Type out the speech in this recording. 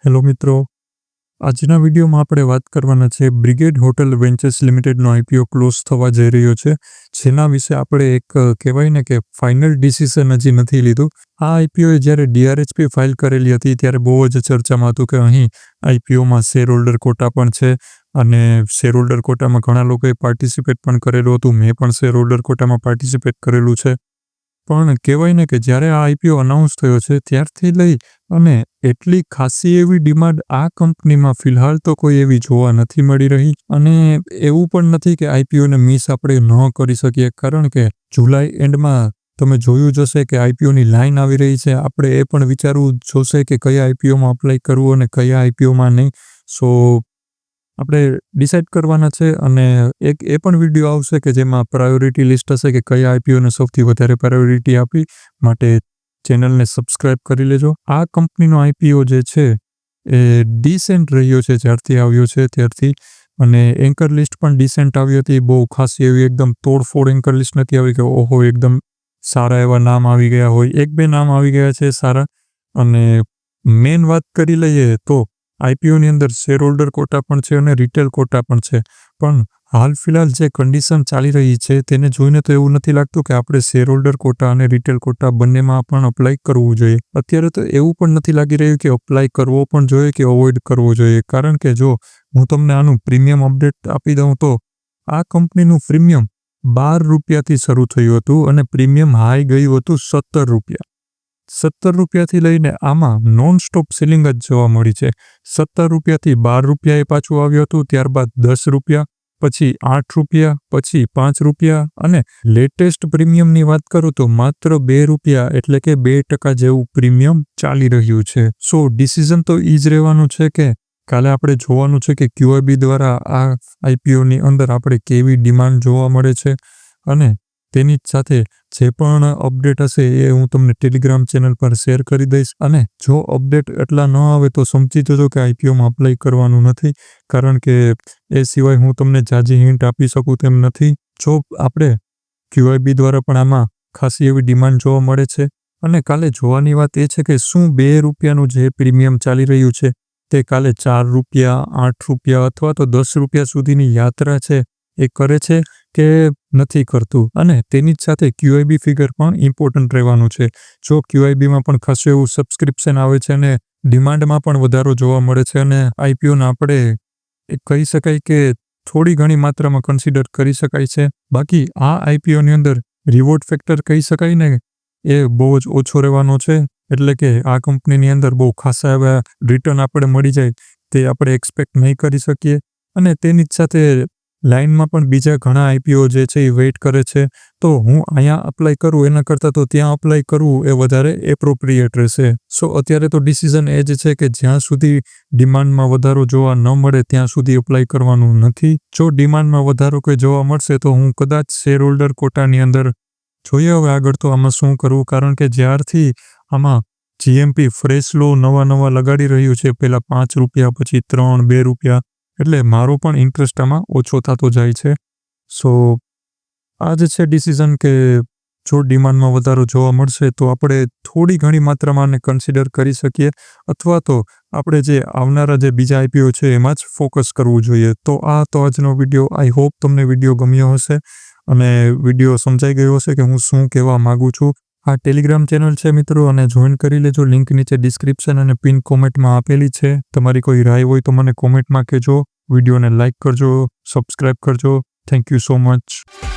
Hello મિત્રો, આજના વિડીયોમાં આપણે વાત કરવાના છે બ્રિગેડ હોટલ વેન્ચર્સ લિમિટેડનો આઈપીઓ ક્લોઝ થવા જઈ રહ્યો છે, જેના વિશે આપણે એક કહેવાય ને કે ફાઇનલ ડિસિઝન હજી નથી લીધું. આ આઈપીઓએ જ્યારે ડીઆરએચપી ફાઇલ કરેલી હતી ત્યારે બહુ જ ચર્ચામાં હતું કે અહીં આઈપીઓમાં શેર હોલ્ડર કોટા પણ છે અને શેર હોલ્ડર કોટામાં ઘણા લોકોએ પાર્ટિસિપેટ પણ કરેલું હતું. મેં પણ શેર હોલ્ડર કોટામાં પાર્ટિસિપેટ કરેલું છે. પણ કહેવાય ને કે જ્યારે આ આઈપીઓ અનાઉન્સ થયો છે ત્યારથી લઈ અને એટલી ખાસી એવી ડિમાન્ડ આ કંપનીમાં ફિલહાલ તો કોઈ એવી જોવા નથી મળી રહી અને એવું પણ નથી કે આઈપીઓને મિસ આપણે ન કરી શકીએ, કારણ કે જુલાઈ એન્ડમાં તમે જોયું જશે કે આઈપીઓની લાઈન આવી રહી છે. આપણે એ પણ વિચારવું જોશે કે કયા આઈપીઓમાં અપ્લાય કરવું અને કયા આઈપીઓમાં નહીં. સો આપણે ડિસાઇડ કરવાના છે અને એક એ પણ વિડીયો આવશે કે જેમાં પ્રાયોરિટી લિસ્ટ હશે કે કયા આઈપીઓને સૌથી વધારે પ્રાયોરિટી આપી. માટે ચેનલને સબસ્ક્રાઇબ કરી લેજો. આ કંપનીનો આઈપીઓ જે છે એ ડિસેન્ટ રહ્યો છે જ્યારથી આવ્યો છે ત્યારથી, અને એન્કર લિસ્ટ પણ ડિસેન્ટ આવી હતી. બહુ ખાસી એવી એકદમ તોડફોડ એન્કર લિસ્ટ નથી આવી કે ઓહો એકદમ સારા એવા નામ આવી ગયા હોય. એક બે નામ આવી ગયા છે સારા. અને મેઇન વાત કરી લઈએ તો આઈપીઓની અંદર શેર હોલ્ડર કોટા પણ છે અને રિટેલ કોટા પણ છે. પણ હાલ ફિલહાલ જે કન્ડિશન ચાલી રહી છે તેને જોઈને તો એવું નથી લાગતું કે આપણે શેર હોલ્ડર કોટા અને રિટેલ કોટા બંનેમાં પણ અપ્લાય કરવું જોઈએ. અત્યારે તો એવું પણ નથી લાગી રહ્યું કે અપ્લાય કરવો પણ જોઈએ કે અવોઇડ કરવો જોઈએ, કારણ કે જો હું તમને આનું પ્રીમિયમ અપડેટ આપી દઉં તો આ કંપનીનું પ્રીમિયમ 12 રૂપિયાથી શરૂ થયું હતું અને પ્રીમિયમ હાઈ ગયું હતું 17 રૂપિયા. 17 રૂપિયાથી લઈને આમાં નોન સ્ટોપ સેલિંગ જ જોવા મળી છે. 17 રૂપિયાથી 12 રૂપિયાએ પાછું આવ્યું હતું, ત્યારબાદ 10 રૂપિયા, પછી 8 રૂપિયા, પછી 5 રૂપિયા અને લેટેસ્ટ પ્રીમિયમની વાત કરું તો માત્ર 2 રૂપિયા એટલે કે 2% જેવું પ્રીમિયમ ચાલી રહ્યું છે. સો ડિસિઝન તો એ જ રહેવાનું છે કે કાલે આપણે જોવાનું છે કે ક્યુઆઈબી દ્વારા આ આઈપીઓની અંદર આપણે કેવી ડિમાન્ડ જોવા મળે છે અને તેની જ સાથે જે પણ અપડેટ હશે એ હું તમને ટેલિગ્રામ ચેનલ પર શેર કરી દઈશ. અને જો અપડેટ એટલા ન આવે તો સમજી જજો કે આઈપીઓમાં અપ્લાય કરવાનું નથી, કારણ કે એ સિવાય હું તમને જાજી હિન્ટ આપી શકું તેમ નથી. જો આપણે ક્યુઆઈબી દ્વારા પણ આમાં ખાસી એવી ડિમાન્ડ જોવા મળે છે અને કાલે જોવાની વાત એ છે કે શું 2 રૂપિયાનું જે પ્રીમિયમ ચાલી રહ્યું છે તે કાલે 4 રૂપિયા, 8 રૂપિયા અથવા તો 10 રૂપિયા સુધીની યાત્રા છે એ કરે છે કે નથી કરતું. અને તેની જ સાથે ક્યુઆઈબી ફિગર પણ ઇમ્પોર્ટન્ટ રહેવાનું છે. જો ક્યુઆઈબીમાં પણ ખાસું એવું સબસ્ક્રિપ્શન આવે છે અને ડિમાન્ડમાં પણ વધારો જોવા મળે છે અને આઈપીઓને આપણે કહી શકાય કે થોડી ઘણી માત્રામાં કન્સિડર કરી શકાય છે. બાકી આ આઈપીઓની અંદર રિવોર્ડ ફેક્ટર કહી શકાય ને એ બહુ જ ઓછો રહેવાનો છે. એટલે કે આ કંપનીની અંદર બહુ ખાસા એવા રિટર્ન આપણે મળી જાય તે આપણે એક્સપેક્ટ નહીં કરી શકીએ. અને તેની જ સાથે લાઇનમાં પણ બીજા ઘણા આઈપીઓ જે છે એ વેઇટ કરે છે. તો હું અહીંયા અપ્લાય કરું એના કરતાં તો ત્યાં અપ્લાય કરવું એ વધારે એપ્રોપ્રિએટ રહેશે. સો અત્યારે તો ડિસિઝન એ જ છે કે જ્યાં સુધી ડિમાન્ડમાં વધારો જોવા ન મળે ત્યાં સુધી અપ્લાય કરવાનું નથી. જો ડિમાન્ડમાં વધારો કોઈ જોવા મળશે તો હું કદાચ શેર હોલ્ડર કોટાની અંદર જોઈએ હવે આગળ તો આમાં શું કરવું, કારણ કે જ્યારથી આમાં જીએમપી ફ્રેશ લો નવા લગાડી રહ્યું છે, પહેલાં 5 રૂપિયા પછી 3, 2 રૂપિયા, એટલે મારો પણ ઇન્ટરેસ્ટ આમાં ઓછો થતો જાય છે. સો આ જ છે ડિસિઝન કે જો ડિમાન્ડમાં વધારો જોવા મળશે તો આપણે થોડી ઘણી માત્રામાં આને કન્સિડર કરી શકીએ, અથવા તો આપણે જે આવનારા જે બીજા આઈપીઓ છે એમાં જ ફોકસ કરવું જોઈએ. તો આ તો આજનો વિડીયો. આઈ હોપ તમને વિડીયો ગમ્યો હશે અને વિડીયો સમજાઈ ગયો હશે કે હું શું કહેવા માગું છું. આ ટેલિગ્રામ ચેનલ છે મિત્રો, અને જોઈન કરી લેજો. લિંક નીચે ડિસ્ક્રિપ્શન અને પિન કોમેન્ટમાં આપેલી છે. તમારી કોઈ રાય હોય તો મને કોમેન્ટમાં કહેજો. વિડીયોને લાઇક કરજો, સબસ્ક્રાઇબ કરજો. Thank you so much.